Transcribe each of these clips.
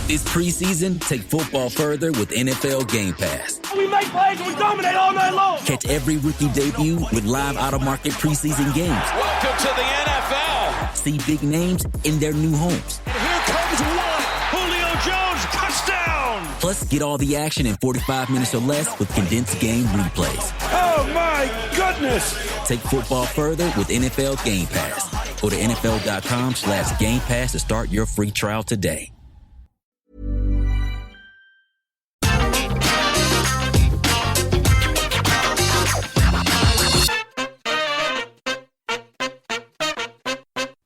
This preseason, take football further with NFL Game Pass. We make plays, we dominate all night long. Catch every rookie debut with live out-of-market preseason games. Welcome to the NFL. See big names in their new homes. And here comes one. Julio Jones, touchdown. Plus, get all the action in 45 minutes or less with condensed game replays. Oh, my goodness. Take football further with NFL Game Pass. Go to NFL.com/Game Pass to start your free trial today.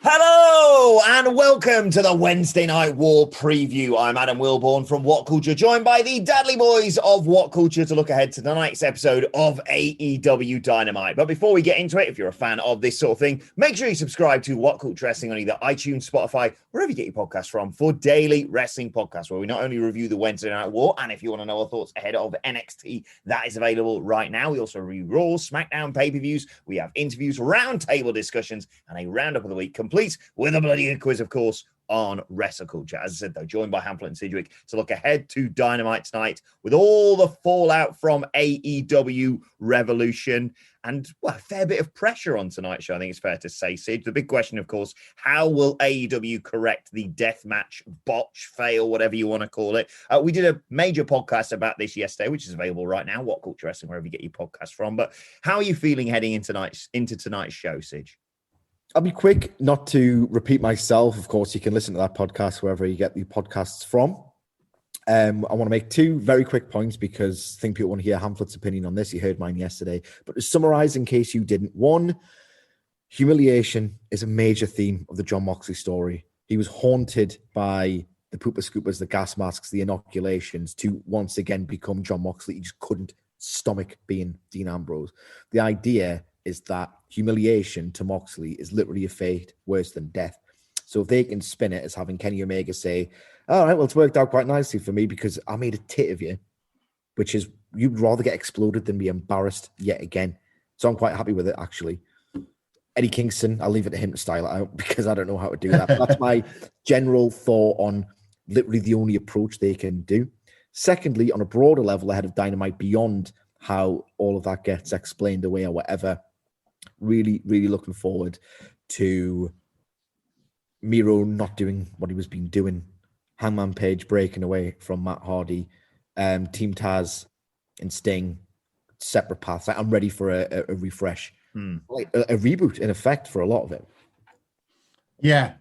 Hello and welcome to the Wednesday Night War preview. I'm Adam Wilborn from What Culture, joined by the Dudley Boys of What Culture to look ahead to tonight's episode of AEW Dynamite. But before we get into it, if you're a fan of this sort of thing, make sure you subscribe to What Culture Wrestling on either iTunes, Spotify, wherever you get your podcasts from, for daily wrestling podcasts where we not only review the Wednesday Night War, and if you want to know our thoughts ahead of NXT, that is available right now. We also review Raw, SmackDown, pay-per-views. We have interviews, roundtable discussions, and a roundup of the week complete with a bloody quiz, of course, on Wrestle Culture. As I said, though, joined by Hamlet and Sidgwick to look ahead to Dynamite tonight with all the fallout from AEW Revolution and, well, a fair bit of pressure on tonight's show, I think it's fair to say, Sid. The big question, of course, how will AEW correct the deathmatch botch, fail, whatever you want to call it? We did a major podcast about this yesterday, which is available right now, What Culture Wrestling, wherever you get your podcast from. But how are you feeling heading into tonight's show, Sid? I'll be quick, not to repeat myself. Of course, you can listen to that podcast wherever you get the podcasts from. I want to make two very quick points because I think people want to hear Hamlet's opinion on this. You heard mine yesterday. But to summarize, in case you didn't, one, humiliation is a major theme of the Jon Moxley story. He was haunted by the pooper scoopers, the gas masks, the inoculations to once again become Jon Moxley. He just couldn't stomach being Dean Ambrose. The idea is that humiliation to Moxley is literally a fate worse than death. So if they can spin it as having Kenny Omega say, all right, well, it's worked out quite nicely for me because I made a tit of you, which is you'd rather get exploded than be embarrassed yet again. So I'm quite happy with it, actually. Eddie Kingston, I'll leave it to him to style it out because I don't know how to do that. But that's my general thought on literally the only approach they can do. Secondly, on a broader level ahead of Dynamite, beyond how all of that gets explained away or whatever, really, really looking forward to Miro not doing what he was been doing. Hangman Page breaking away from Matt Hardy. Team Taz and Sting, separate paths. I'm ready for a refresh. Like a reboot, in effect, for a lot of it. Yeah.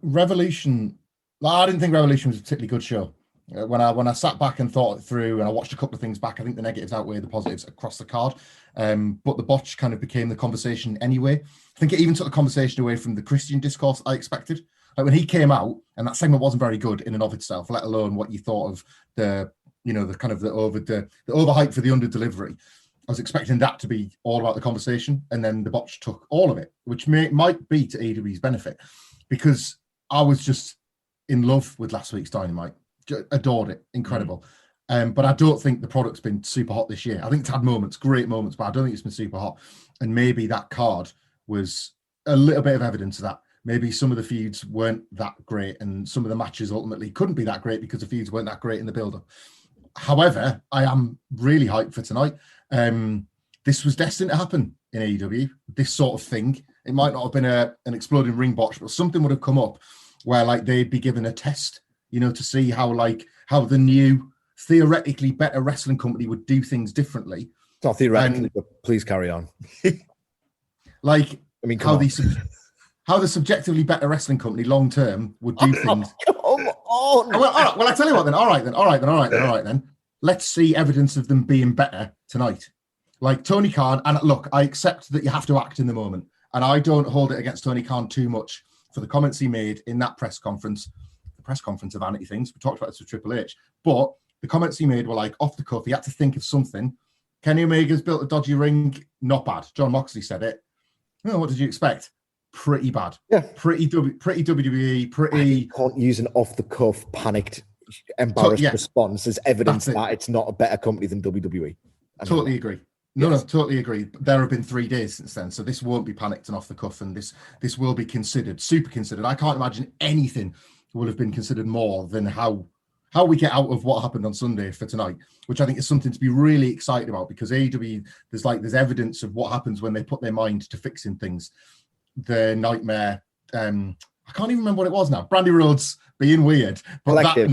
Revolution. I didn't think Revolution was a particularly good show. When I sat back and thought it through and I watched a couple of things back, I think the negatives outweigh the positives across the card. But the botch kind of became the conversation anyway. I think it even took the conversation away from the Christian discourse I expected. Like when he came out, and that segment wasn't very good in and of itself, let alone what you thought of the overhype for the under delivery. I was expecting that to be all about the conversation, and then the botch took all of it, which might be to AEW's benefit, because I was just in love with last week's Dynamite. Adored it, incredible. But I don't think the product's been super hot this year. I think it's had moments, great moments, but I don't think it's been super hot. And maybe that card was a little bit of evidence of that. Maybe some of the feuds weren't that great, and some of the matches ultimately couldn't be that great because the feuds weren't that great in the build-up. However, I am really hyped for tonight. This was destined to happen in AEW, this sort of thing. It might not have been an exploding ring botch, but something would have come up where like they'd be given a test, to see how the new, theoretically better wrestling company would do things differently. It's not theoretically, but please carry on. How the subjectively better wrestling company long term would do things. Come on. Well, I tell you what then. All right then. Let's see evidence of them being better tonight. Like Tony Khan, and look, I accept that you have to act in the moment, and I don't hold it against Tony Khan too much for the comments he made in that press conference. The press conference of Vanity Things. We talked about this with Triple H, but the comments he made were like off the cuff. He had to think of something. Kenny Omega's built a dodgy ring. Not bad. Jon Moxley said it. No, what did you expect? Pretty bad. Yeah. Pretty WWE. You can't use an off-the-cuff, panicked, embarrassed response as evidence that it's not a better company than WWE. Totally agree. No, totally agree. There have been 3 days since then, so this won't be panicked and off the cuff, and this will be considered, super considered. I can't imagine anything will have been considered more than how we get out of what happened on Sunday for tonight, which I think is something to be really excited about, because AEW, there's evidence of what happens when they put their mind to fixing things. The nightmare, I can't even remember what it was now. Brandy Rhodes being weird, but Collective.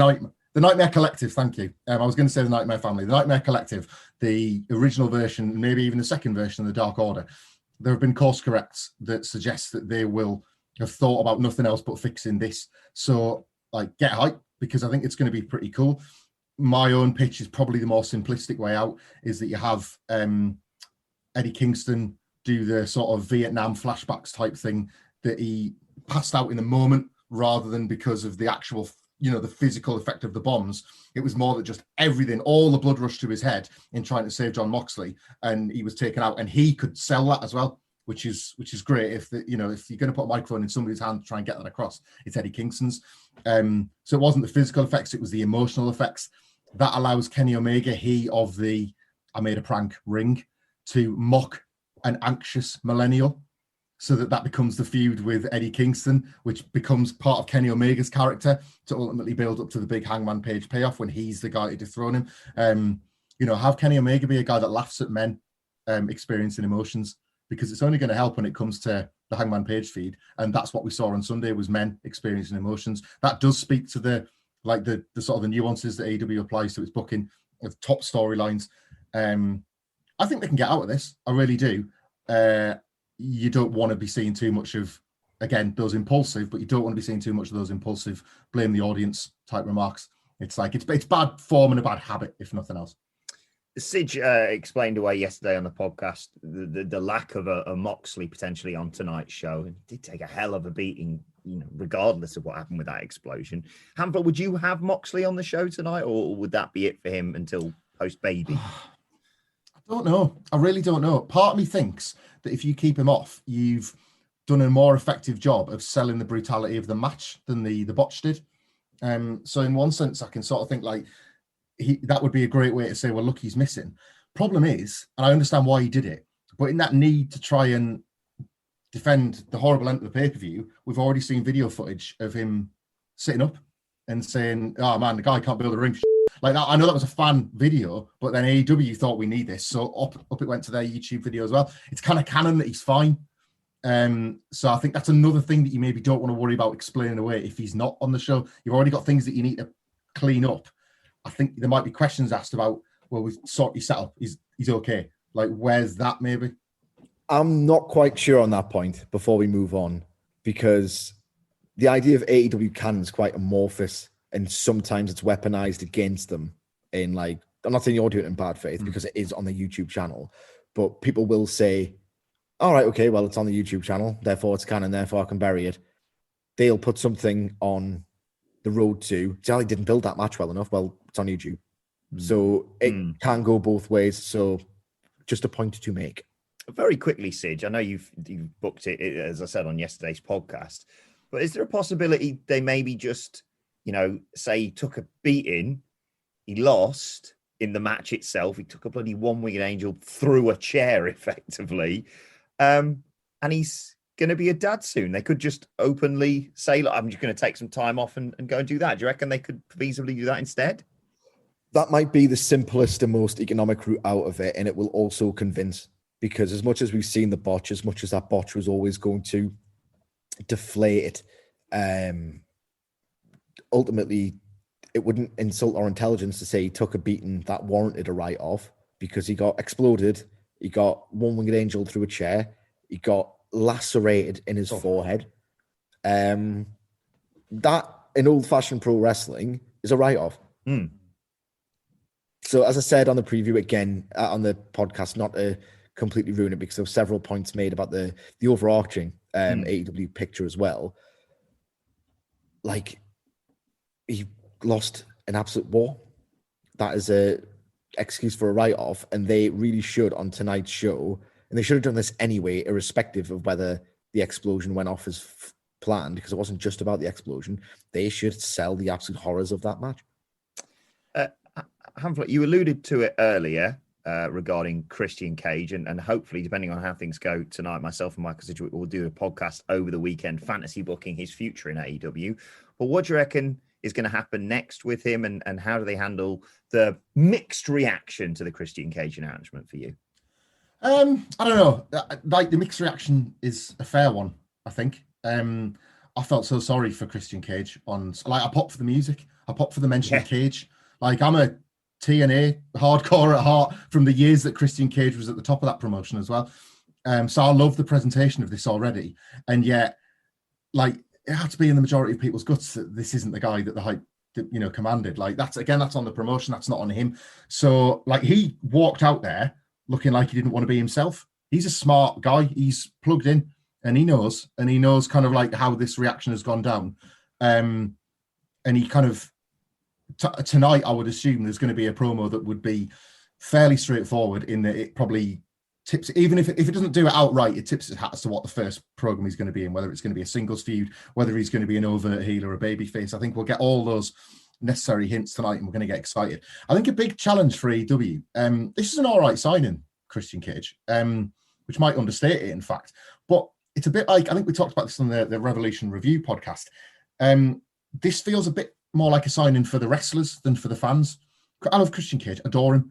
the Nightmare Collective, thank you. I was going to say the Nightmare Family. The Nightmare Collective, the original version, maybe even the second version of the Dark Order, there have been course corrects that suggest that they will have thought about nothing else but fixing this. So, like, get hype, because I think it's going to be pretty cool. My own pitch is probably the more simplistic way out, is that you have Eddie Kingston do the sort of Vietnam flashbacks type thing, that he passed out in the moment rather than because of the actual, the physical effect of the bombs. It was more that just everything, all the blood rushed to his head in trying to save John Moxley, and he was taken out, and he could sell that as well, which is great. If if you're going to put a microphone in somebody's hand to try and get that across, it's Eddie Kingston's. So it wasn't the physical effects, it was the emotional effects. That allows Kenny Omega, he of the I made a prank ring, to mock an anxious millennial, so that becomes the feud with Eddie Kingston, which becomes part of Kenny Omega's character to ultimately build up to the big Hangman Page payoff when he's the guy to dethrone him. Have Kenny Omega be a guy that laughs at men experiencing emotions, because it's only going to help when it comes to the Hangman Page feed. And that's what we saw on Sunday, was men experiencing emotions. That does speak to the sort of the nuances that AEW applies to its booking of top storylines. I think they can get out of this. I really do. You don't want to be seeing too much of, again, those impulsive, but you don't want to be seeing too much of those impulsive blame the audience type remarks. It's like, it's bad form and a bad habit, if nothing else. Sige explained away yesterday on the podcast the lack of a Moxley potentially on tonight's show, and he did take a hell of a beating, regardless of what happened with that explosion. Hamper, would you have Moxley on the show tonight, or would that be it for him until post-baby? I don't know. I really don't know. Part of me thinks that if you keep him off, you've done a more effective job of selling the brutality of the match than the botch did. So in one sense, I can sort of think like that would be a great way to say, well, look, he's missing. Problem is, and I understand why he did it, but in that need to try and defend the horrible end of the pay-per-view, we've already seen video footage of him sitting up and saying, oh man, the guy can't build a ring. Like that. I know that was a fan video, but then AEW thought we need this, so up it went to their YouTube video as well. It's kind of canon that he's fine. So I think that's another thing that you maybe don't want to worry about explaining away if he's not on the show. You've already got things that you need to clean up. I think there might be questions asked about, well, we've sorted his setup. He's okay. Like, where's that maybe? I'm not quite sure on that point before we move on, because the idea of AEW canon is quite amorphous, and sometimes it's weaponized against them in, like, I'm not saying you're doing it in bad faith because it is on the YouTube channel, but people will say, all right, okay, well, it's on the YouTube channel, therefore it's canon, therefore I can bury it. They'll put something on the road to, Jolly didn't build that match well enough. Well, it's on YouTube. So it can go both ways. So just a point to make. Very quickly, Sige, I know you've booked it, as I said, on yesterday's podcast, but is there a possibility they maybe just, say he took a beating, he lost in the match itself, he took a bloody one-winged angel through a chair effectively, and he's going to be a dad soon? They could just openly say, look, I'm just going to take some time off and go and do that. Do you reckon they could feasibly do that instead? That might be the simplest and most economic route out of it, and it will also convince, because as much as we've seen the botch, as much as that botch was always going to deflate it, ultimately it wouldn't insult our intelligence to say he took a beating that warranted a write-off, because he got exploded, he got one-winged angel through a chair, he got lacerated in his forehead. That in old-fashioned pro wrestling is a write-off. So as I said on the preview, again, on the podcast, not to completely ruin it, because there were several points made about the overarching AEW picture as well. Like, he lost an absolute war. That is a excuse for a write-off, and they really should on tonight's show, and they should have done this anyway, irrespective of whether the explosion went off as planned, because it wasn't just about the explosion. They should sell the absolute horrors of that match. Hamlet, you alluded to it earlier regarding Christian Cage, and hopefully, depending on how things go tonight, myself and Michael Sidgwick will do a podcast over the weekend, fantasy booking his future in AEW. But what do you reckon is going to happen next with him, and how do they handle the mixed reaction to the Christian Cage announcement for you? I don't know. Like, the mixed reaction is a fair one, I think. I felt so sorry for Christian Cage I popped for the music. I popped for the mention of Cage. Like, I'm a TNA hardcore at heart from the years that Christian Cage was at the top of that promotion as well. So I love the presentation of this already. And yet, like, it had to be in the majority of people's guts that this isn't the guy that the hype, commanded. Like, that's on the promotion. That's not on him. So, like, he walked out there looking like he didn't want to be himself. He's a smart guy. He's plugged in, and he knows kind of like how this reaction has gone down. And he kind of, tonight, I would assume there's going to be a promo that would be fairly straightforward in that it probably tips, even if it doesn't do it outright, it tips its hat as to what the first program he's going to be in, whether it's going to be a singles feud, whether he's going to be an overt heel or a babyface. I think we'll get all those necessary hints tonight, and we're going to get excited. I think a big challenge for AEW, this is an all right signing, Christian Cage, which might understate it, in fact, but it's a bit like, I think we talked about this on the Revolution Review podcast. This feels a bit more like a signing for the wrestlers than for the fans. I love Christian Cage, adore him.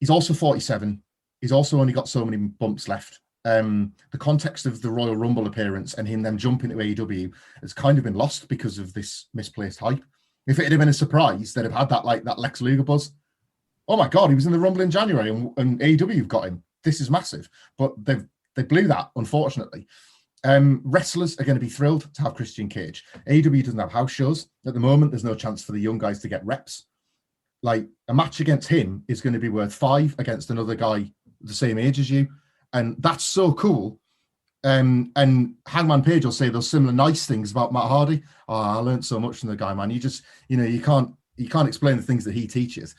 He's also 47. He's also only got so many bumps left. The context of the Royal Rumble appearance and them jumping to AEW has kind of been lost because of this misplaced hype. If it had been a surprise, they'd have had that Lex Luger buzz. Oh my God, he was in the Rumble in January and AEW have got him. This is massive. But they blew that, unfortunately. Wrestlers are going to be thrilled to have Christian Cage. AEW doesn't have house shows. At the moment, there's no chance for the young guys to get reps. Like, a match against him is going to be worth 5 against another guy the same age as you. And that's so cool. And Hangman Page will say those similar nice things about Matt Hardy. Oh, I learned so much from the guy, man. You just, you can't explain the things that he teaches.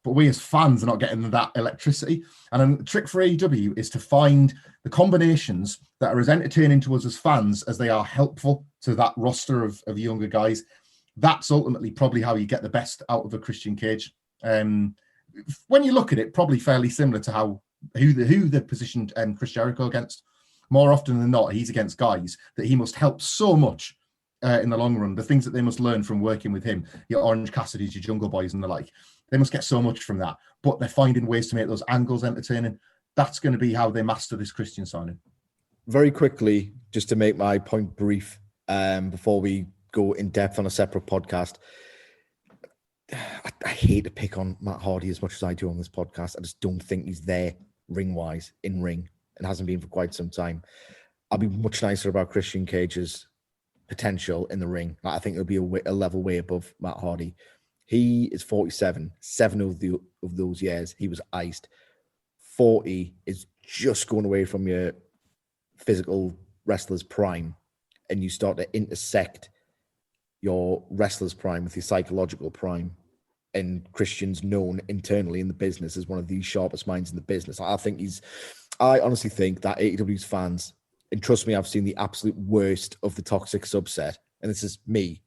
But we as fans are not getting that electricity. And the trick for AEW is to find the combinations that are as entertaining to us as fans as they are helpful to that roster of younger guys. That's ultimately probably how you get the best out of a Christian Cage. When you look at it, probably fairly similar to who they positioned Chris Jericho against. More often than not, he's against guys that he must help so much in the long run. The things that they must learn from working with him, your Orange Cassidy's, your Jungle Boys and the like, they must get so much from that. But they're finding ways to make those angles entertaining. That's going to be how they master this Christian signing. Very quickly, just to make my point brief, before we go in depth on a separate podcast, I hate to pick on Matt Hardy as much as I do on this podcast. I just don't think he's there ring-wise, in ring, and hasn't been for quite some time. I'll be much nicer about Christian Cage's potential in the ring. I think it'll be a level way above Matt Hardy. He is 47. 7 of those years, he was iced. 40 is just going away from your physical wrestler's prime, and you start to intersect your wrestler's prime with your psychological prime. And Christian's known internally in the business as one of the sharpest minds in the business. I honestly think that AEW's fans, and trust me, I've seen the absolute worst of the toxic subset, and this is me,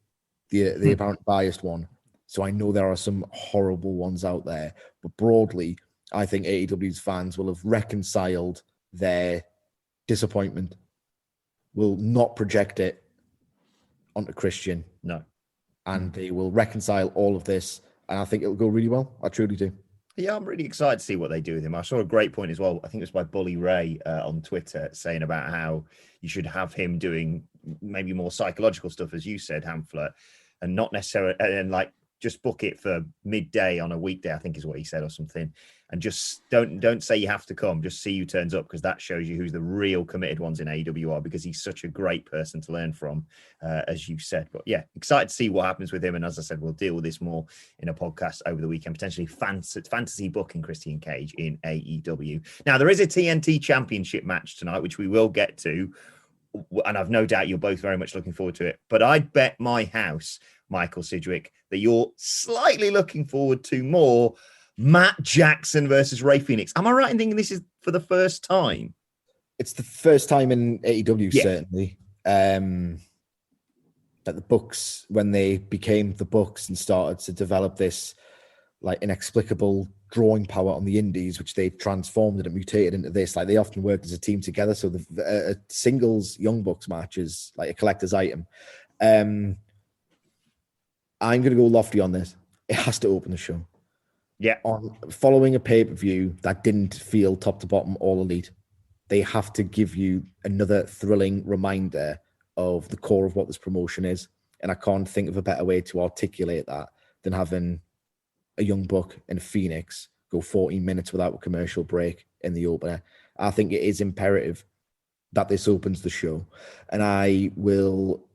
the apparent biased one. So I know there are some horrible ones out there, but broadly, I think AEW's fans will have reconciled their disappointment, will not project it onto Christian. No. And they will reconcile all of this, and I think it'll go really well. I truly do. Yeah, I'm really excited to see what they do with him. I saw a great point as well. I think it was by Bully Ray on Twitter, saying about how you should have him doing maybe more psychological stuff, as you said, Hamflet, and not necessarily, and like just book it for midday on a weekday, I think is what he said or something. And just don't say you have to come, just see who turns up, because that shows you who's the real committed ones in AEW are, because he's such a great person to learn from, as you said. But yeah, excited to see what happens with him. And as I said, we'll deal with this more in a podcast over the weekend, potentially fantasy booking Christian Cage in AEW. Now, there is a TNT Championship match tonight, which we will get to, and I've no doubt you're both very much looking forward to it. But I'd bet my house, Michael Sidgwick, that you're slightly looking forward to more Matt Jackson versus Ray Phoenix. Am I right in thinking this is for the first time? It's the first time in AEW, certainly. That the Bucks, when they became the Bucks and started to develop this like inexplicable drawing power on the indies, which they've transformed and mutated into this, like they often worked as a team together. So the singles Young Bucks match is like a collector's item. I'm going to go lofty on this. It has to open the show. Yeah. On following a pay-per-view that didn't feel top to bottom all elite, they have to give you another thrilling reminder of the core of what this promotion is. And I can't think of a better way to articulate that than having a Young Buck and a Phoenix go 14 minutes without a commercial break in the opener. I think it is imperative that this opens the show. And I will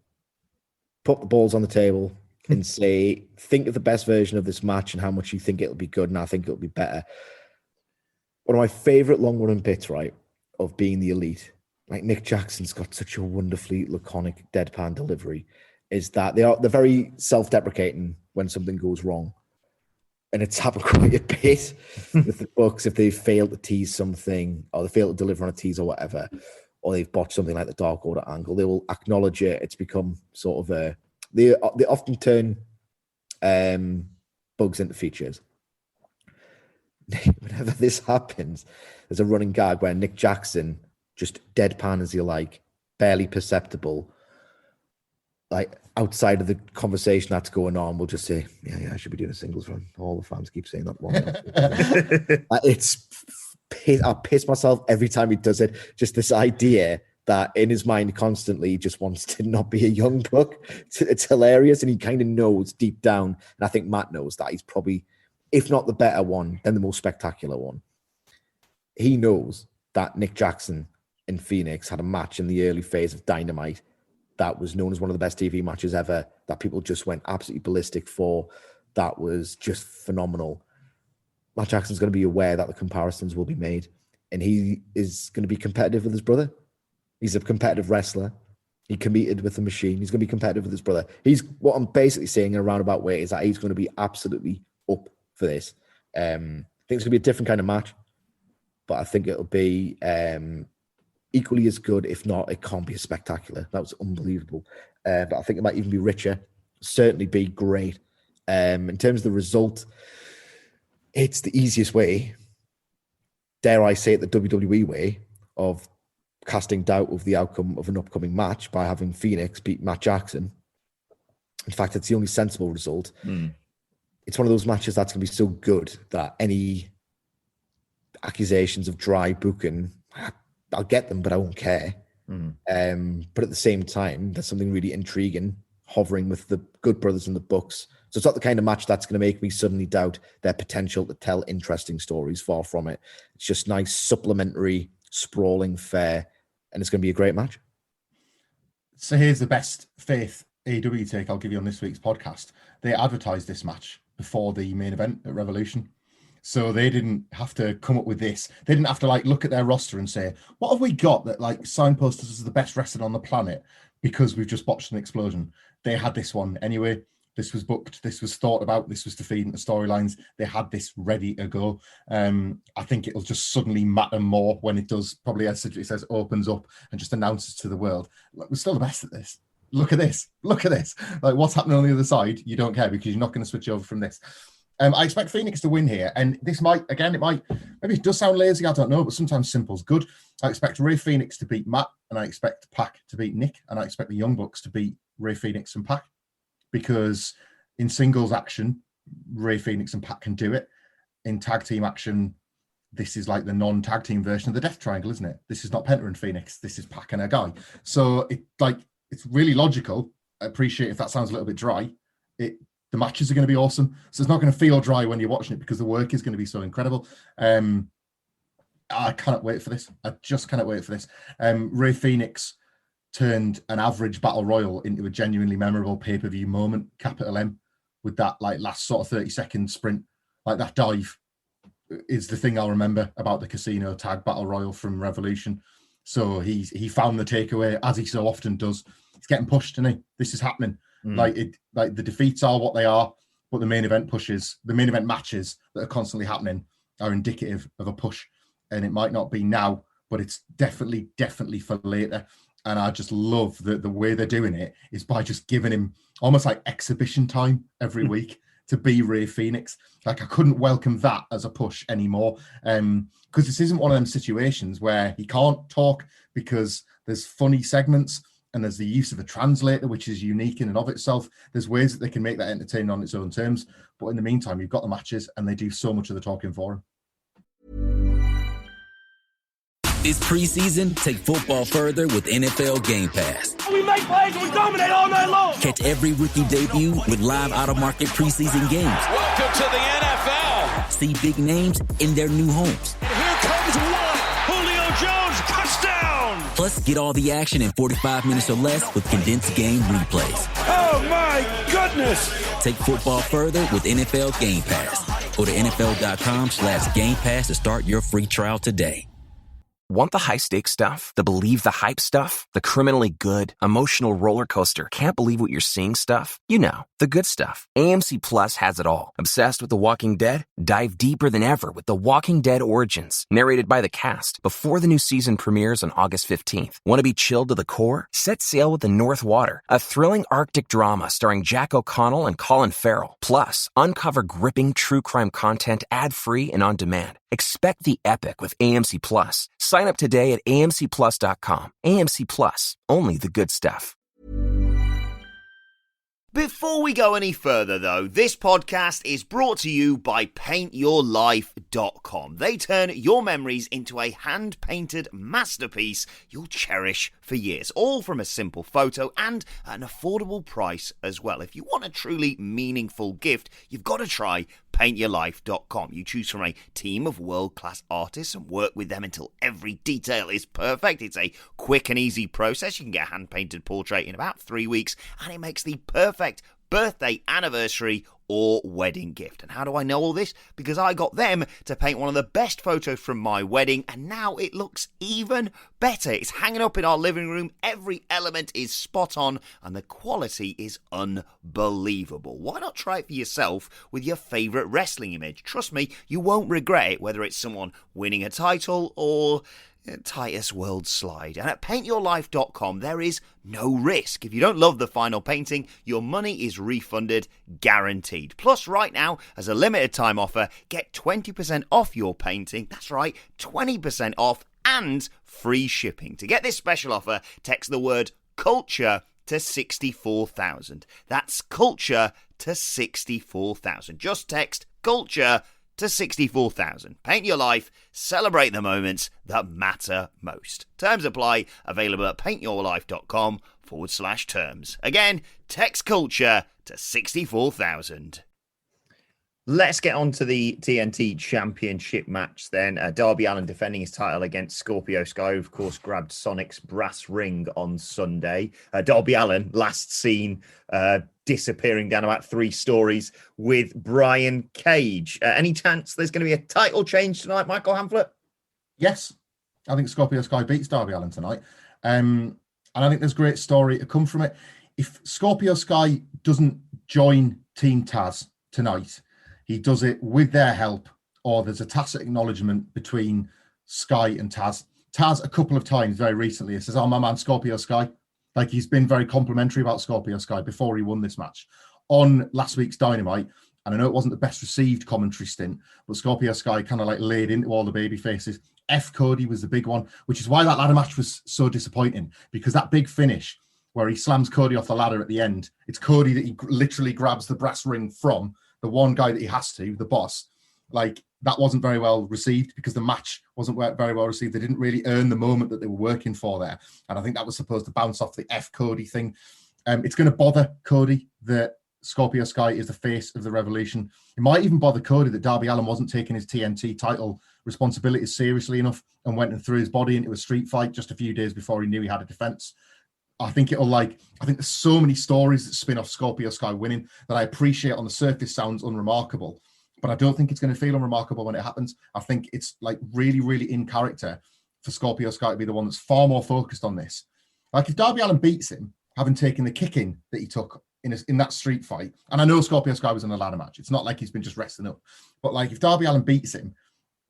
put the balls on the table and say, think of the best version of this match and how much you think it'll be good, and I think it'll be better. One of my favorite long-running bits, right, of being the elite, like Nick Jackson's got such a wonderfully laconic deadpan delivery, is that they're very self-deprecating when something goes wrong. And it's happened quite a bit with the Bucks if they fail to tease something, or they fail to deliver on a tease or whatever, or they've botched something like the Dark Order angle. They will acknowledge it. It's become sort of a... They often turn bugs into features. Whenever this happens, there's a running gag where Nick Jackson, just deadpan as you like, barely perceptible, like outside of the conversation that's going on, will just say, yeah, I should be doing a singles run. All the fans keep saying that one. I piss myself every time he does it. Just this idea that in his mind constantly he just wants to not be a Young Buck. It's hilarious, and he kind of knows deep down, and I think Matt knows that he's probably, if not the better one, then the most spectacular one. He knows that Nick Jackson and Phoenix had a match in the early phase of Dynamite that was known as one of the best TV matches ever, that people just went absolutely ballistic for, that was just phenomenal. Matt Jackson's going to be aware that the comparisons will be made, and he is going to be competitive with his brother. He's a competitive wrestler. He competed with the machine. He's going to be competitive with his brother. He's, what I'm basically saying in a roundabout way is that he's going to be absolutely up for this. I think it's going to be a different kind of match, but I think it'll be equally as good. If not, it can't be as spectacular. That was unbelievable. But I think it might even be richer. Certainly be great. In terms of the result, it's the easiest way, dare I say it, the WWE way of casting doubt of the outcome of an upcoming match by having Phoenix beat Matt Jackson. In fact, it's the only sensible result. It's one of those matches that's going to be so good that any accusations of dry booking, I'll get them, but I won't care. But at the same time, there's something really intriguing hovering with the Good Brothers and the Bucks. So it's not the kind of match that's going to make me suddenly doubt their potential to tell interesting stories. Far from it. It's just nice, supplementary, sprawling fare, and it's going to be a great match. So here's the best faith AEW take I'll give you on this week's podcast. They advertised this match before the main event at Revolution. So they didn't have to come up with this. They didn't have to look at their roster and say, what have we got that signposts us as the best wrestler on the planet because we've just botched an explosion. They had this one anyway. This was booked. This was thought about. This was to feed into storylines. They had this ready to go. I think it'll just suddenly matter more when it does, probably as it says, opens up and just announces to the world, we're still the best at this. Look at this. Look at this. What's happening on the other side, you don't care because you're not going to switch over from this. I expect Phoenix to win here. And this maybe it does sound lazy, I don't know, but sometimes simple's good. I expect Ray Phoenix to beat Matt, and I expect Pac to beat Nick, and I expect the Young Bucks to beat Ray Phoenix and Pac, because in singles action, Ray Phoenix and Pac can do it. In tag team action, this is like the non-tag team version of the Death Triangle, isn't it? This is not Penta and Phoenix. This is Pac and a guy. So it's really logical. I appreciate if that sounds a little bit dry. The matches are going to be awesome. So it's not going to feel dry when you're watching it because the work is going to be so incredible. I cannot wait for this. I just cannot wait for this. Ray Phoenix turned an average battle royal into a genuinely memorable pay-per-view moment, capital M, with that last sort of 30-second sprint. That dive is the thing I'll remember about the casino tag battle royal from Revolution. So he found the takeaway, as he so often does. He's getting pushed, isn't he? This is happening. The defeats are what they are, but the main event matches that are constantly happening are indicative of a push. And it might not be now, but it's definitely for later. And I just love the way they're doing it is by just giving him almost like exhibition time every week to be Ray Phoenix. I couldn't welcome that as a push anymore. Because this isn't one of them situations where he can't talk because there's funny segments and there's the use of a translator, which is unique in and of itself. There's ways that they can make that entertaining on its own terms. But in the meantime, you've got the matches, and they do so much of the talking for them. This preseason, take football further with NFL Game Pass. We make plays, we dominate all night long. Catch every rookie debut with live out-of-market preseason games. Welcome to the NFL. See big names in their new homes. And here comes one. Julio Jones, touchdown. Plus, get all the action in 45 minutes or less with condensed game replays. Oh, my goodness. Take football further with NFL Game Pass. Go to NFL.com/Game Pass to start your free trial today. Want the high-stakes stuff? The believe the hype stuff? The criminally good, emotional roller coaster, can't believe what you're seeing stuff? You know, the good stuff. AMC Plus has it all. Obsessed with The Walking Dead? Dive deeper than ever with The Walking Dead Origins, narrated by the cast, before the new season premieres on August 15th. Want to be chilled to the core? Set sail with The North Water, a thrilling Arctic drama starring Jack O'Connell and Colin Farrell. Plus, uncover gripping true crime content ad-free and on demand. Expect the epic with AMC Plus. Sign up today at amcplus.com. AMC Plus, only the good stuff. Before we go any further, though, this podcast is brought to you by paintyourlife.com. They turn your memories into a hand-painted masterpiece you'll cherish for years, all from a simple photo and an affordable price as well. If you want a truly meaningful gift, you've got to try paintyourlife.com. You choose from a team of world-class artists and work with them until every detail is perfect. It's a quick and easy process. You can get a hand-painted portrait in about 3 weeks, and it makes the perfect birthday, anniversary, or wedding gift. And how do I know all this? Because I got them to paint one of the best photos from my wedding, and now it looks even better. It's hanging up in our living room. Every element is spot on, and the quality is unbelievable. Why not try it for yourself with your favourite wrestling image? Trust me, you won't regret it, whether it's someone winning a title or Titus World Slide. And at paintyourlife.com, there is no risk. If you don't love the final painting, your money is refunded, guaranteed. Plus, right now, as a limited time offer, get 20% off your painting. That's right, 20% off and free shipping. To get this special offer, text the word culture to 64,000. That's culture to 64,000. Just text culture to 64,000. Paint your life, celebrate the moments that matter most. Terms apply, available at paintyourlife.com/terms. Again, text culture to 64,000. Let's get on to the TNT Championship match then. Darby Allin defending his title against Scorpio Sky, who of course grabbed Sonic's brass ring on Sunday. Darby Allin, last seen disappearing down about 3 stories with Brian Cage. Any chance there's going to be a title change tonight, Michael Hamflett? Yes, I think Scorpio Sky beats Darby Allin tonight. And I think there's a great story to come from it. If Scorpio Sky doesn't join Team Taz tonight, he does it with their help, or there's a tacit acknowledgement between Sky and Taz. Taz, a couple of times very recently, he says, "Oh, my man, Scorpio Sky." Like, he's been very complimentary about Scorpio Sky before he won this match. On last week's Dynamite, and I know it wasn't the best received commentary stint, but Scorpio Sky kind of like laid into all the baby faces. F. Cody was the big one, which is why that ladder match was so disappointing, because that big finish where he slams Cody off the ladder at the end, it's Cody that he literally grabs the brass ring from, the one guy that he has to, the boss. Like, that wasn't very well received because the match wasn't very well received. They didn't really earn the moment that they were working for there. And I think that was supposed to bounce off the F. Cody thing. It's going to bother Cody that Scorpio Sky is the face of the Revolution. It might even bother Cody that Darby Allin wasn't taking his TNT title responsibilities seriously enough and went and threw his body into a street fight just a few days before he knew he had a defense. I think there's so many stories that spin off Scorpio Sky winning that I appreciate on the surface sounds unremarkable, but I don't think it's going to feel unremarkable when it happens. I think it's like really, really in character for Scorpio Sky to be the one that's far more focused on this. Like, if Darby Allin beats him, having taken the kicking that he took in that street fight, and I know Scorpio Sky was in a ladder match, it's not like he's been just resting up, but like, if Darby Allin beats him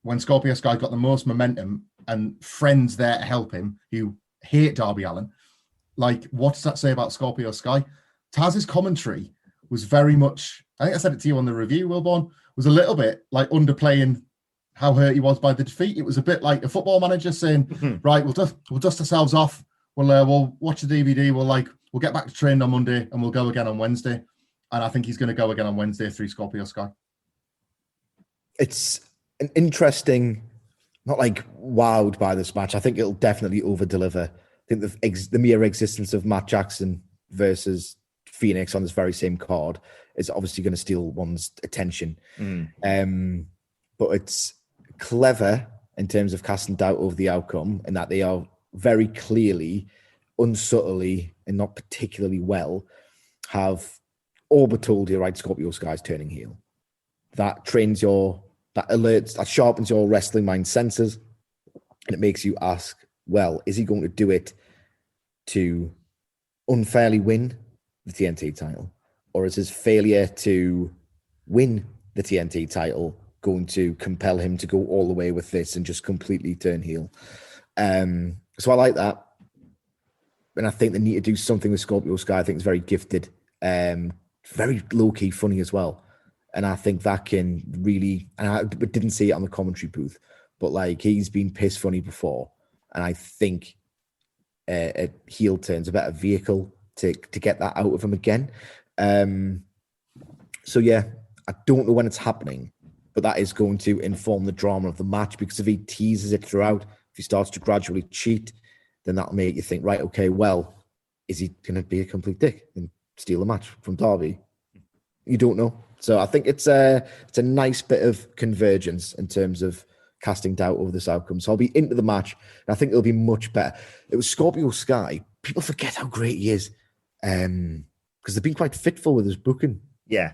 when Scorpio Sky got the most momentum and friends there to help him who hate Darby Allin, like, what does that say about Scorpio Sky? Taz's commentary was very much, I think I said it to you on the review, Wilborn, was a little bit like underplaying how hurt he was by the defeat. It was a bit like a football manager saying, right, we'll dust ourselves off. We'll watch the DVD. We'll get back to training on Monday, and we'll go again on Wednesday. And I think he's going to go again on Wednesday through Scorpio Sky. It's an interesting, not like wowed by this match. I think it'll definitely over-deliver. I think the mere existence of Matt Jackson versus Phoenix on this very same card is obviously going to steal one's attention. But it's clever in terms of casting doubt over the outcome, and that they are very clearly, unsubtly, and not particularly well, have all but told you, right, Scorpio Sky's turning heel. That that sharpens your wrestling mind senses, and it makes you ask, well, is he going to do it to unfairly win the TNT title? Or is his failure to win the TNT title going to compel him to go all the way with this and just completely turn heel? So I like that. And I think they need to do something with Scorpio Sky. I think it's very gifted, very low-key funny as well. And I think that can really, and I didn't see it on the commentary booth, but like he's been piss funny before. And I think a heel turn's a better vehicle to get that out of him again. So yeah, I don't know when it's happening, but that is going to inform the drama of the match, because if he teases it throughout, if he starts to gradually cheat, then that'll make you think, right, okay, well, is he going to be a complete dick and steal the match from Darby? You don't know. So I think it's a nice bit of convergence in terms of casting doubt over this outcome. So I'll be into the match, and I think it'll be much better. It was Scorpio Sky. People forget how great he is, because they've been quite fitful with his booking. Yeah.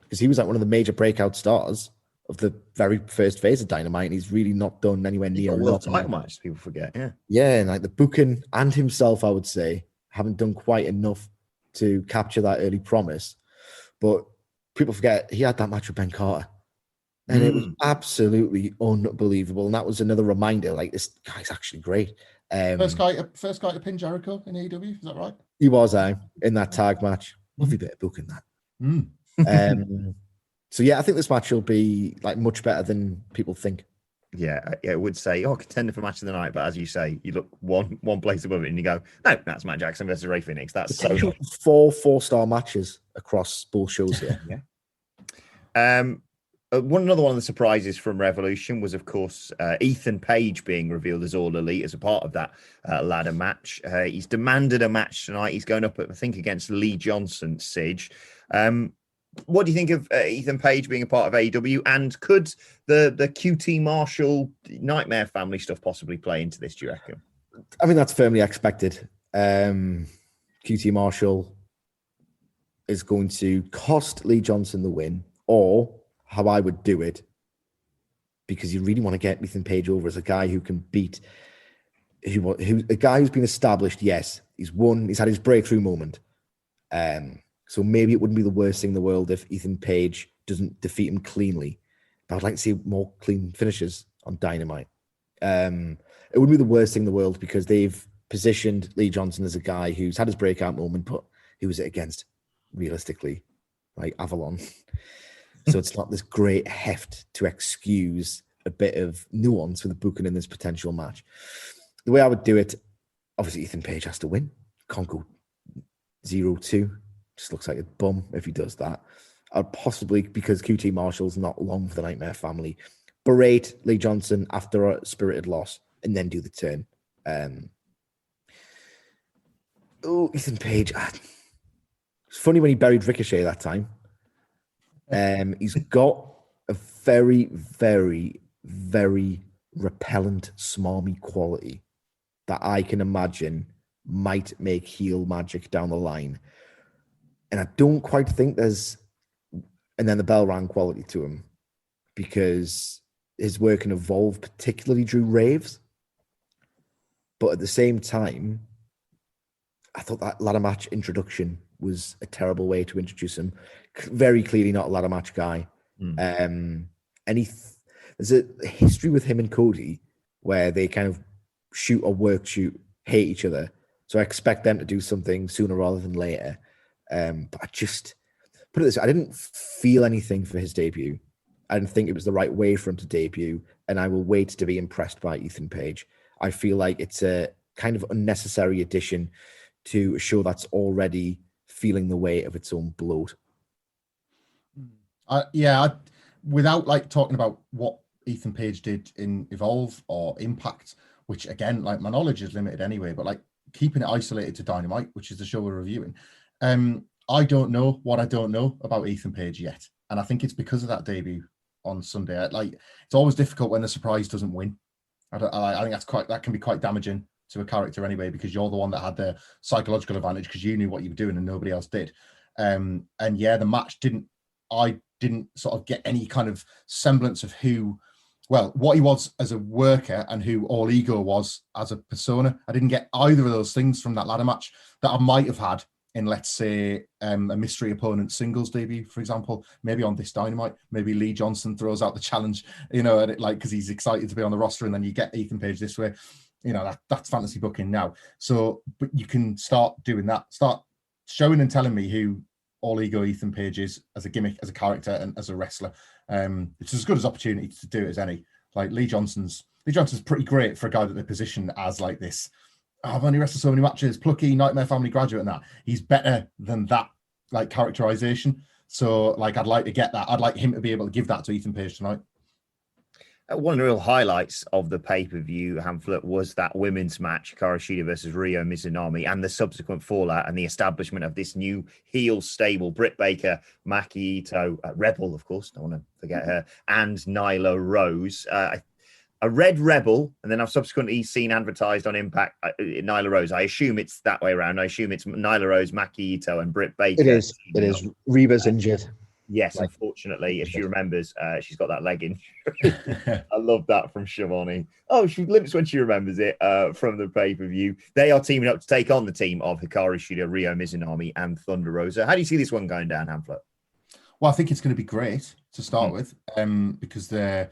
Because he was like one of the major breakout stars of the very first phase of Dynamite, and he's really not done anywhere near a world title match. People forget, yeah, and like the booking and himself, I would say, haven't done quite enough to capture that early promise. But people forget he had that match with Ben Carter, and it was absolutely unbelievable. And that was another reminder, like, this guy's actually great. First guy to pin Jericho in AEW, is that right? He was in that tag match. Lovely bit of booking that. So yeah, I think this match will be like much better than people think. Yeah, I would say, contender for match of the night, but as you say, you look one place above it and you go, no, that's Matt Jackson versus Ray Phoenix. That's so good. 4-star matches across both shows here. Another one of the surprises from Revolution was, of course, Ethan Page being revealed as All Elite as a part of that ladder match. He's demanded a match tonight. He's going up, I think, against Lee Johnson, Sige. What do you think of Ethan Page being a part of AEW? And could the QT Marshall Nightmare family stuff possibly play into this, do you reckon? I mean, that's firmly expected. QT Marshall is going to cost Lee Johnson the win, or how I would do it, because you really want to get Ethan Page over as a guy who can beat, who a guy who's been established. Yes, he's won. He's had his breakthrough moment. So maybe it wouldn't be the worst thing in the world if Ethan Page doesn't defeat him cleanly. But I'd like to see more clean finishes on Dynamite. It wouldn't be the worst thing in the world, because they've positioned Lee Johnson as a guy who's had his breakout moment, but who was it against, realistically? Like Avalon. So it's not this great heft to excuse a bit of nuance with the booking in this potential match. The way I would do it, obviously Ethan Page has to win. Can't go 0-2. Just looks like a bum if he does that. I'd possibly, because QT Marshall's not long for the Nightmare family, berate Lee Johnson after a spirited loss and then do the turn. Ethan Page. It's funny when he buried Ricochet that time. He's got a very, very, very repellent, smarmy quality that I can imagine might make heel magic down the line. And I don't quite think there's, and then the bell rang quality to him, because his work in Evolve particularly drew raves. But at the same time, I thought that ladder match introduction was a terrible way to introduce him. Very clearly not a ladder match guy. And there's a history with him and Cody where they kind of shoot or work shoot, hate each other. So I expect them to do something sooner rather than later. But I just put it this way, I didn't feel anything for his debut. I didn't think it was the right way for him to debut, and I will wait to be impressed by Ethan Page. I feel like it's a kind of unnecessary addition to a show that's already feeling the weight of its own bloat. Without like talking about what Ethan Page did in Evolve or Impact, which again, like my knowledge is limited anyway, but like keeping it isolated to Dynamite, which is the show we're reviewing. I don't know what I don't know about Ethan Page yet. And I think it's because of that debut on Sunday. It's always difficult when the surprise doesn't win. I think that can be quite damaging to a character anyway, because you're the one that had the psychological advantage because you knew what you were doing and nobody else did. And yeah, the match I didn't sort of get any kind of semblance of what he was as a worker and who All Ego was as a persona. I didn't get either of those things from that ladder match that I might have had in, let's say, a mystery opponent singles debut, for example, maybe on this Dynamite. Maybe Lee Johnson throws out the challenge, and because he's excited to be on the roster, and then you get Ethan Page this way. That's fantasy booking now. So, but you can start doing that. Start showing and telling me who All Ego Ethan Page is as a gimmick, as a character, and as a wrestler. It's as good as opportunity to do it as any. Like Lee Johnson's pretty great for a guy that they position as like this. I've only wrestled so many matches, plucky, Nightmare Family graduate, and that. He's better than that, like, characterization. So, like, I'd like to get that. I'd like him to be able to give that to Ethan Page tonight. One of the real highlights of the pay-per-view, Hamflet, was that women's match, Hikaru Shida versus Ryo Mizunami, and the subsequent fallout and the establishment of this new heel stable, Britt Baker, Maki Ito, Rebel, of course, don't want to forget her, and Nyla Rose. I read Rebel, and then I've subsequently seen advertised on Impact Nyla Rose. I assume it's that way around. I assume it's Nyla Rose, Maki Ito, and Britt Baker. It is. Reba's injured. Yes, unfortunately, if she remembers, she's got that leg injury. I love that from Shivani. Oh, she limps when she remembers it from the pay-per-view. They are teaming up to take on the team of Hikaru Shida, Ryo Mizunami, and Thunder Rosa. How do you see this one going down, Hamflet? Well, I think it's going to be great to start with, because the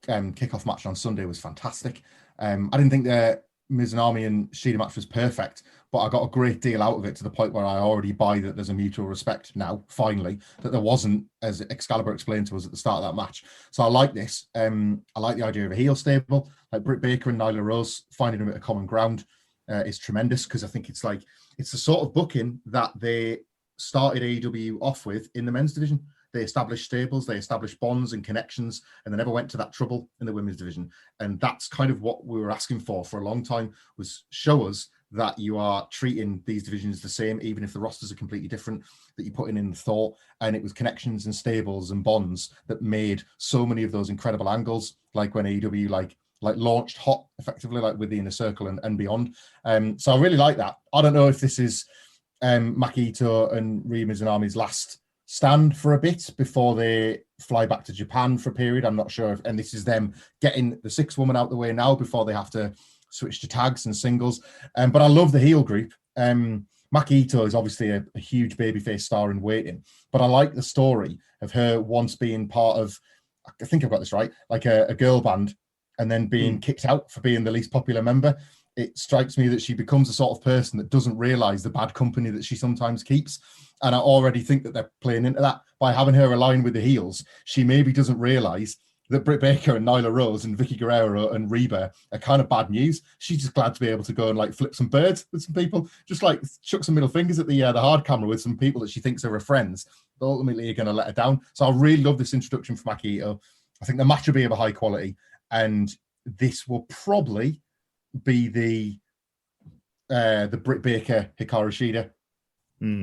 kickoff match on Sunday was fantastic. I didn't think the Mizunami and Shida match was perfect, but I got a great deal out of it to the point where I already buy that there's a mutual respect now, finally, that there wasn't, as Excalibur explained to us at the start of that match. So I like this. I like the idea of a heel stable, like Britt Baker and Nyla Rose finding a bit of common ground is tremendous, because I think it's the sort of booking that they started AEW off with in the men's division. They established stables, they established bonds and connections, and they never went to that trouble in the women's division. And that's kind of what we were asking for a long time, was show us that you are treating these divisions the same, even if the rosters are completely different, that you're putting in thought. And it was connections and stables and bonds that made so many of those incredible angles, like when AEW like launched hot effectively, like with the Inner Circle and beyond. So I really like that. I don't know if this is Maki Ito and Ryo Mizunami's last stand for a bit before they fly back to Japan for a period. I'm not sure and this is them getting the sixth woman out the way now before they have to switch to tags and singles. But I love the heel group. Maki Ito is obviously a huge babyface star in waiting, but I like the story of her once being part of, I think I've got this right, like a girl band, and then being kicked out for being the least popular member. It strikes me that she becomes the sort of person that doesn't realize the bad company that she sometimes keeps. And I already think that they're playing into that by having her align with the heels. She maybe doesn't realize that Britt Baker and Nyla Rose and Vicky Guerrero and Reba are kind of bad news. She's just glad to be able to go and like flip some birds with some people, just like chuck some middle fingers at the hard camera with some people that she thinks are her friends, but ultimately are going to let her down. So I really love this introduction from Maki Ito. I think the match will be of a high quality, and this will probably be the Britt Baker Hikaru Shida,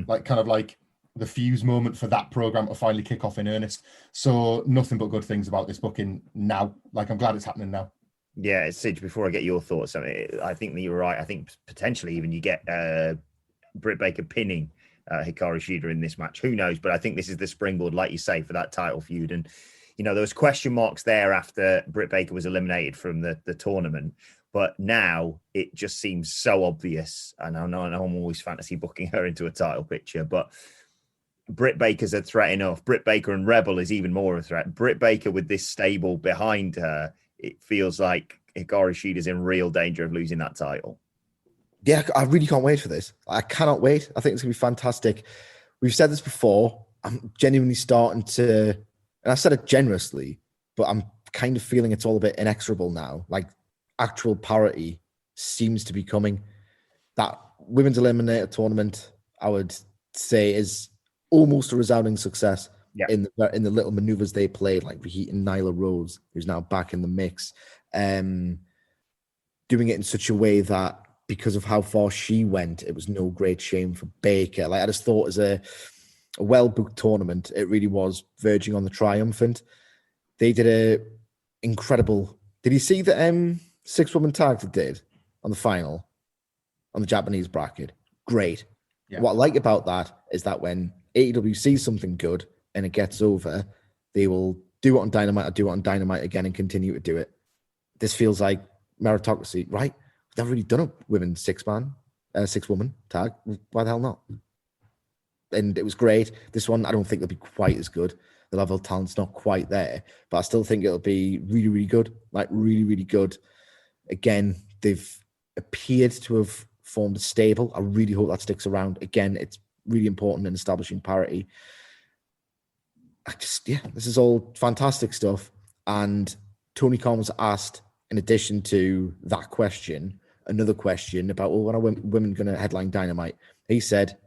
like kind of like the fuse moment for that program to finally kick off in earnest. So nothing but good things about this booking now. Like, I'm glad it's happening now. Yeah, Sidge, before I get your thoughts, I think that you're right. I think potentially even you get Britt Baker pinning Hikaru Shida in this match. Who knows? But I think this is the springboard, like you say, for that title feud. And, you know, there was question marks there after Britt Baker was eliminated from the tournament. But now it just seems so obvious. And I know I'm always fantasy booking her into a title picture, but Britt Baker's a threat enough. Britt Baker and Rebel is even more of a threat. Britt Baker with this stable behind her, it feels like Hikaru Shida's in real danger of losing that title. Yeah, I really can't wait for this. I cannot wait. I think it's going to be fantastic. We've said this before. I'm genuinely starting to, and I said it generously, but I'm kind of feeling it's all a bit inexorable now. Like, actual parity seems to be coming. That women's eliminator tournament, I would say, is almost a resounding success. Yeah. In the little maneuvers they played, like reheating Nyla Rose, who's now back in the mix, doing it in such a way that because of how far she went, it was no great shame for Baker. Like, I just thought as a well-booked tournament, it really was verging on the triumphant. They did a incredible. Did you see the 6-woman tag they did on the final on the Japanese bracket? Great. Yeah. What I like about that is that when AEW sees something good and it gets over, they will do it on Dynamite or do it on Dynamite again and continue to do it. This feels like meritocracy, right? They've already done a women's 6-woman tag. Why the hell not? And it was great. This one, I don't think it'll be quite as good. The level of talent's not quite there, but I still think it'll be really, really good. Like, really, really good. Again, they've appeared to have formed a stable. I really hope that sticks around. Again, it's really important in establishing parity. This is all fantastic stuff. And Tony Khan was asked, in addition to that question, another question about, well, when are women going to headline Dynamite? He said,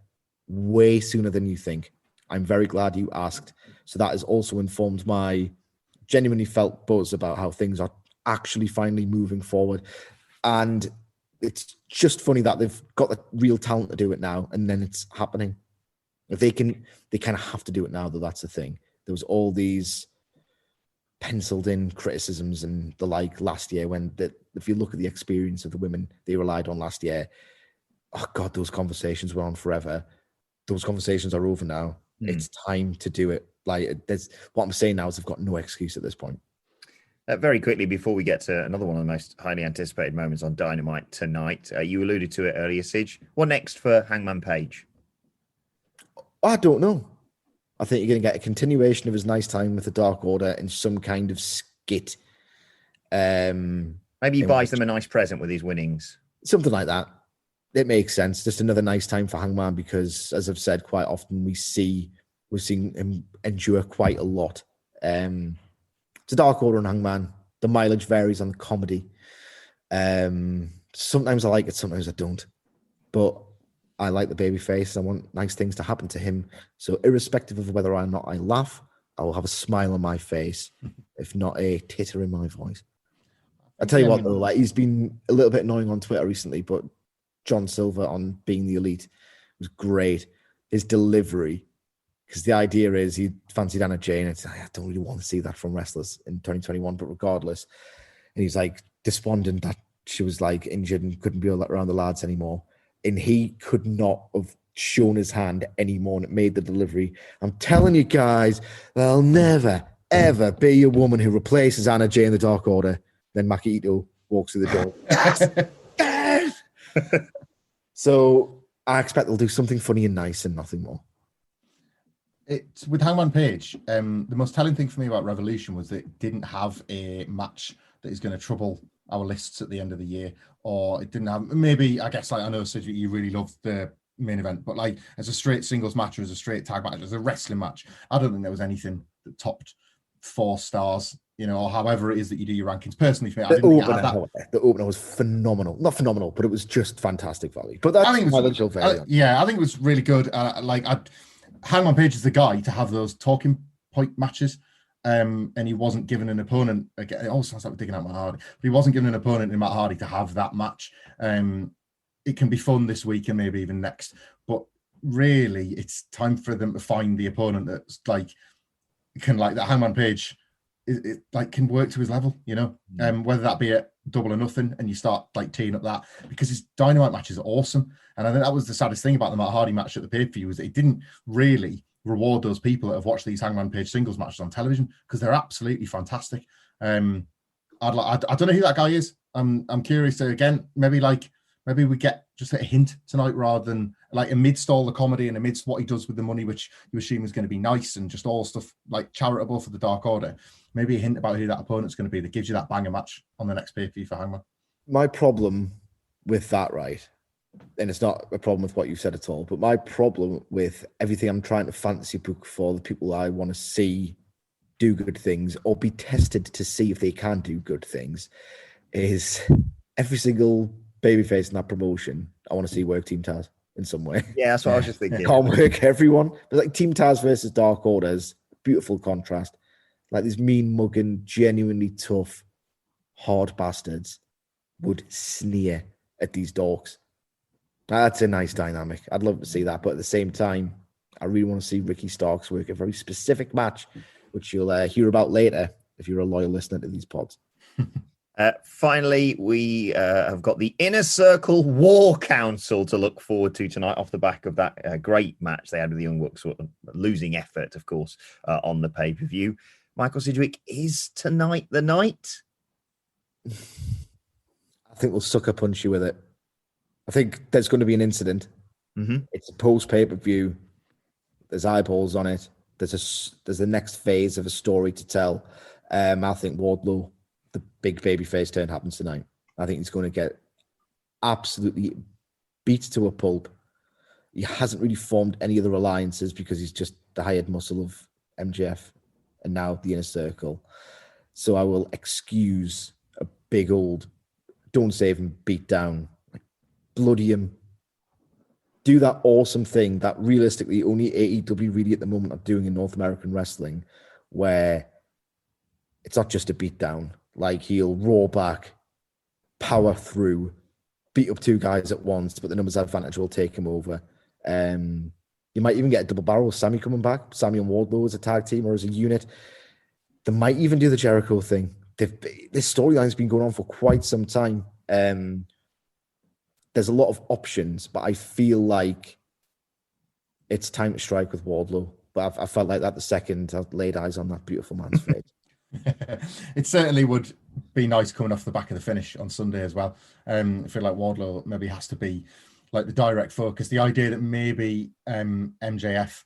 way sooner than you think. I'm very glad you asked. So that has also informed my genuinely felt buzz about how things are actually finally moving forward. And it's just funny that they've got the real talent to do it now, and then it's happening. If they kind of have to do it now, though. That's the thing. There was all these penciled in criticisms and the like last year if you look at the experience of the women they relied on last year, oh God, those conversations were on forever. Those conversations are over now. It's time to do it. Like, what I'm saying now is they've got no excuse at this point. Very quickly, before we get to another one of the most highly anticipated moments on Dynamite tonight, you alluded to it earlier, Sige. What next for Hangman Page? I don't know. I think you're going to get a continuation of his nice time with the Dark Order in some kind of skit. Maybe he buys them a nice present with his winnings. Something like that. It makes sense. Just another nice time for Hangman because, as I've said quite often, we've seen him endure quite a lot. It's a Dark Order and Hangman. The mileage varies on the comedy. Sometimes I like it, sometimes I don't. But I like the babyface. I want nice things to happen to him. So irrespective of whether or not I laugh, I will have a smile on my face, if not a titter in my voice. I tell you what, though, like, he's been a little bit annoying on Twitter recently, but John Silver on Being the Elite was great. His delivery, because the idea is he fancied Anna Jane. I don't really want to see that from wrestlers in 2021, but regardless. And he's like despondent that she was like injured and couldn't be around the lads anymore. And he could not have shown his hand anymore, and it made the delivery. I'm telling you guys, there'll never, ever be a woman who replaces Anna Jay in the Dark Order. Then Maki Ito walks through the door. So I expect they'll do something funny and nice and nothing more. It's with Hangman Page. The most telling thing for me about Revolution was that it didn't have a match that is going to trouble our lists at the end of the year, or it didn't have, maybe, I guess, like, I know, Cedric, you really love the main event, but like as a straight singles match or as a straight tag match, as a wrestling match, I don't think there was anything that topped 4 stars, or however it is that you do your rankings. Personally, for me, I didn't think it had that. The opener was phenomenal. Not phenomenal, but it was just fantastic value. But that's my little variant. I think it was really good. Hangman Page is the guy to have those talking point matches. And he wasn't given an opponent. Again, it always sounds like we're digging out Matt Hardy, but he wasn't given an opponent in Matt Hardy to have that match. It can be fun this week and maybe even next, but really, it's time for them to find the opponent that's like that Hangman Page. It can work to his level, whether that be at Double or Nothing, and you start like teeing up that, because his Dynamite matches are awesome. And I think that was the saddest thing about the Matt Hardy match at the pay-per-view, was that it didn't really reward those people that have watched these Hangman Page singles matches on television, because they're absolutely fantastic. I don't know who that guy is. I'm curious to, again, maybe we get just a hint tonight, rather than like amidst all the comedy and amidst what he does with the money, which you assume is going to be nice and just all stuff like charitable for the Dark Order. Maybe a hint about who that opponent's going to be that gives you that banger match on the next pay-per-view for Hangman. My problem with that, right, and it's not a problem with what you've said at all, but my problem with everything I'm trying to fantasy book for the people I want to see do good things or be tested to see if they can do good things is every single babyface in that promotion, I want to see work Team Taz in some way. Yeah, that's what I was just thinking. Can't work everyone. But like Team Taz versus Dark Orders, beautiful contrast. Like these mean mugging, genuinely tough, hard bastards would sneer at these dorks. That's a nice dynamic. I'd love to see that. But at the same time, I really want to see Ricky Starks work a very specific match, which you'll hear about later if you're a loyal listener to these pods. Finally, we have got the Inner Circle War Council to look forward to tonight off the back of that great match they had with the Young Bucks, losing effort, of course, on the pay-per-view. Michael Sidgwick, is tonight the night? I think we'll sucker punch you with it. I think there's going to be an incident. Mm-hmm. It's a post pay-per-view. There's eyeballs on it. There's the next phase of a story to tell. I think Wardlow, the big babyface turn, happens tonight. I think he's going to get absolutely beat to a pulp. He hasn't really formed any other alliances because he's just the hired muscle of MJF and now the Inner Circle. So I will excuse a big old don't save him, beat down, like bloody him. Do that awesome thing that realistically only AEW really at the moment are doing in North American wrestling, where it's not just a beatdown. Like he'll roar back, power through, beat up two guys at once, but the numbers advantage will take him over. You might even get a double barrel with Sammy coming back, Sammy and Wardlow as a tag team or as a unit. They might even do the Jericho thing. This storyline's been going on for quite some time. There's a lot of options, but I feel like it's time to strike with Wardlow. But I felt like that the second I laid eyes on that beautiful man's face. It certainly would be nice coming off the back of the finish on Sunday as well. I feel like Wardlow maybe has to be like the direct focus. The idea that maybe MJF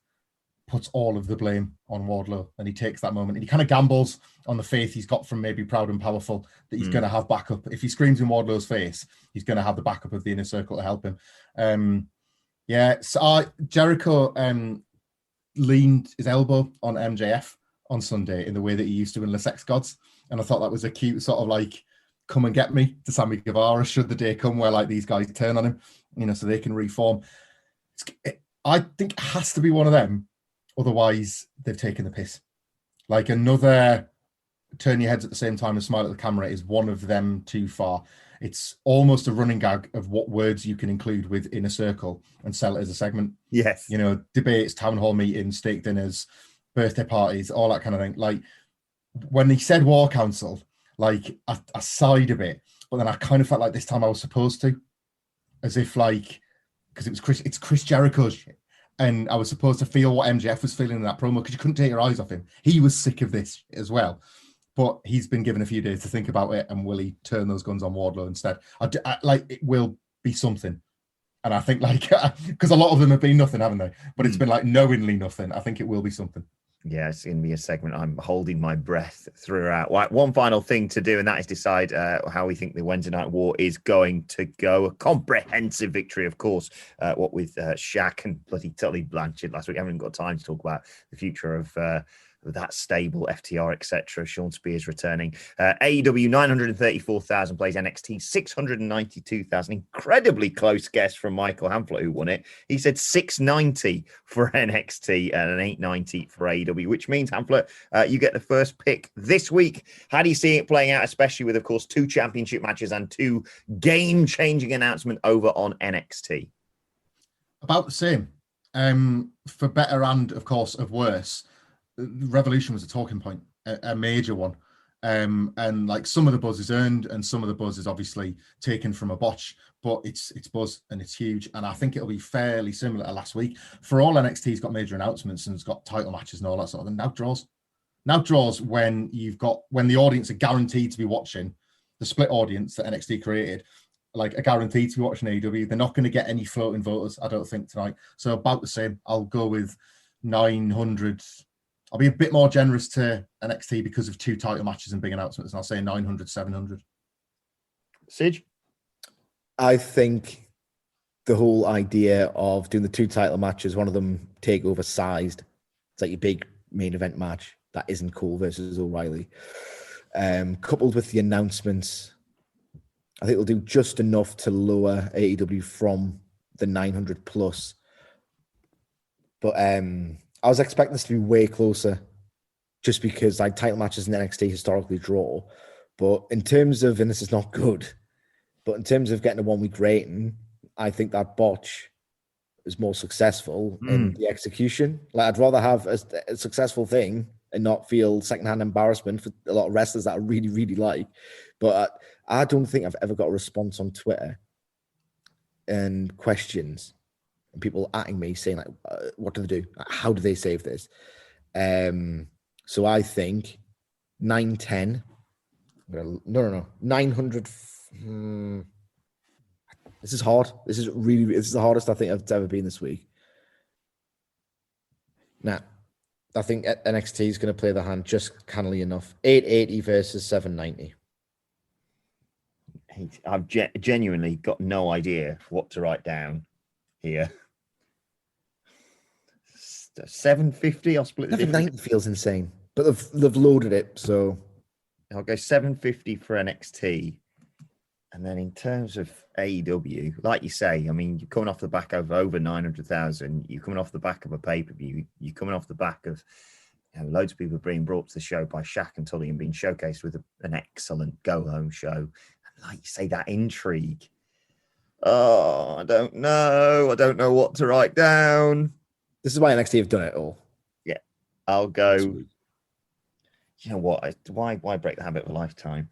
puts all of the blame on Wardlow and he takes that moment and he kind of gambles on the faith he's got from maybe Proud and Powerful that he's going to have backup. If he screams in Wardlow's face, he's going to have the backup of the Inner Circle to help him. Jericho leaned his elbow on MJF on Sunday in the way that he used to in the Sex Gods. And I thought that was a cute sort of like, come and get me to Sammy Guevara should the day come where like these guys turn on him, so they can reform. I think it has to be one of them. Otherwise, they've taken the piss. Like another turn your heads at the same time and smile at the camera is one of them too far. It's almost a running gag of what words you can include with Inner Circle and sell it as a segment. Yes. Debates, town hall meetings, steak dinners, birthday parties, all that kind of thing. Like when he said War Council, like I sighed a bit, but then I kind of felt like this time I was supposed to, as if like, because it's Chris Jericho's shit. And I was supposed to feel what MJF was feeling in that promo because you couldn't take your eyes off him. He was sick of this as well. But he's been given a few days to think about it. And will he turn those guns on Wardlow instead? It will be something. And I think because a lot of them have been nothing, haven't they? But it's been like knowingly nothing. I think it will be something. Yeah, it's going to be a segment I'm holding my breath throughout. Right, one final thing to do, and that is decide how we think the Wednesday Night War is going to go. A comprehensive victory, of course, what with Shaq and bloody Tully Blanchard last week. I haven't got time to talk about the future of that stable, FTR, etc. Sean Spears returning. AEW 934,000 plays, NXT 692,000. Incredibly close guess from Michael Hamflett, who won it. He said 690 for NXT and an 890 for AEW, which means, Hamflett, you get the first pick this week. How do you see it playing out, especially with, of course, 2 championship matches and 2 game-changing announcements over on NXT? About the same. For better and, of course, of worse. Revolution was a talking point, a major one. And like some of the buzz is earned and some of the buzz is obviously taken from a botch, but it's buzz and it's huge. And I think it'll be fairly similar to last week. For all NXT's got major announcements and it's got title matches and all that sort of thing. Now draws when the audience are guaranteed to be watching, the split audience that NXT created, like are guaranteed to be watching AEW. They're not going to get any floating voters, I don't think, tonight. So about the same. I'll go with 900. I'll be a bit more generous to NXT because of 2 title matches and big announcements, and I'll say 900, 700. Sige? I think the whole idea of doing the 2 title matches, one of them takeover sized, it's like your big main event match, that isn't Cole versus O'Reilly. Coupled with the announcements, I think it'll do just enough to lower AEW from the 900 plus. But I was expecting this to be way closer just because like title matches in NXT historically draw. But in terms of, and this is not good, but in terms of getting a 1 week rating, I think that botch is more successful in the execution. Like I'd rather have a successful thing and not feel secondhand embarrassment for a lot of wrestlers that I really, really like. But I don't think I've ever got a response on Twitter and questions and people atting me saying like, what do they do? How do they save this? So I think 910. No. 900. This is hard. This is the hardest I think I've ever been this week. Now, I think NXT is going to play the hand just cannily enough. 880 versus 790. I've genuinely got no idea what to write down here. 750. I'll split the difference. 790 feels insane, but they've loaded it, so I'll go 750 for NXT. And then in terms of AEW, like you say, I mean, you're coming off the back of over 900,000. You're coming off the back of a pay-per-view. You're coming off the back of loads of people being brought to the show by Shaq and Tully and being showcased with an excellent go-home show. And like you say, that intrigue. Oh, I don't know. I don't know what to write down. This is why NXT have done it all. Yeah. I'll go. You know what? Why break the habit of a lifetime?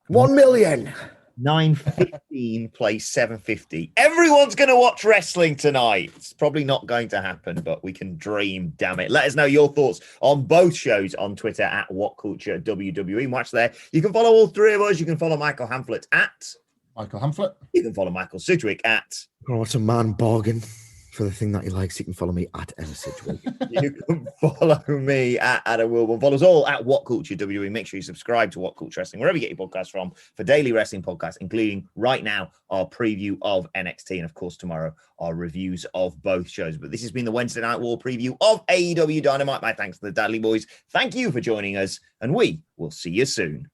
1 million. 915 plays 750. Everyone's going to watch wrestling tonight. It's probably not going to happen, but we can dream, damn it. Let us know your thoughts on both shows on Twitter at WhatCultureWWE. Watch there. You can follow all three of us. You can follow Michael Hamflett at Michael Hamflett. You can follow Michael Sidgwick at Oh, what's a man bargain for the thing that he likes? You can follow me at Emma Sidgwick. You can follow me at Adam Wilborn. Follow us all at What Culture WWE. Make sure you subscribe to What Culture Wrestling, wherever you get your podcasts from, for daily wrestling podcasts, including right now our preview of NXT and, of course, tomorrow our reviews of both shows. But this has been the Wednesday Night War preview of AEW Dynamite. My thanks to the Dudley Boys. Thank you for joining us, and we will see you soon.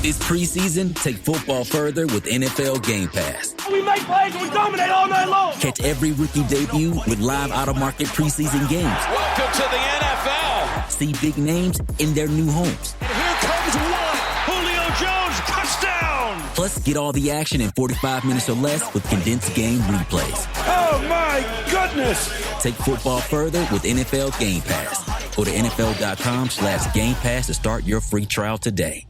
This preseason, take football further with NFL Game Pass. We make plays and we dominate all night long. Catch every rookie debut with live out-of-market preseason games. Welcome to the NFL. See big names in their new homes. And here comes one. Julio Jones, touchdown. Plus, get all the action in 45 minutes or less with condensed game replays. Oh, my goodness. Take football further with NFL Game Pass. Go to NFL.com/Game Pass to start your free trial today.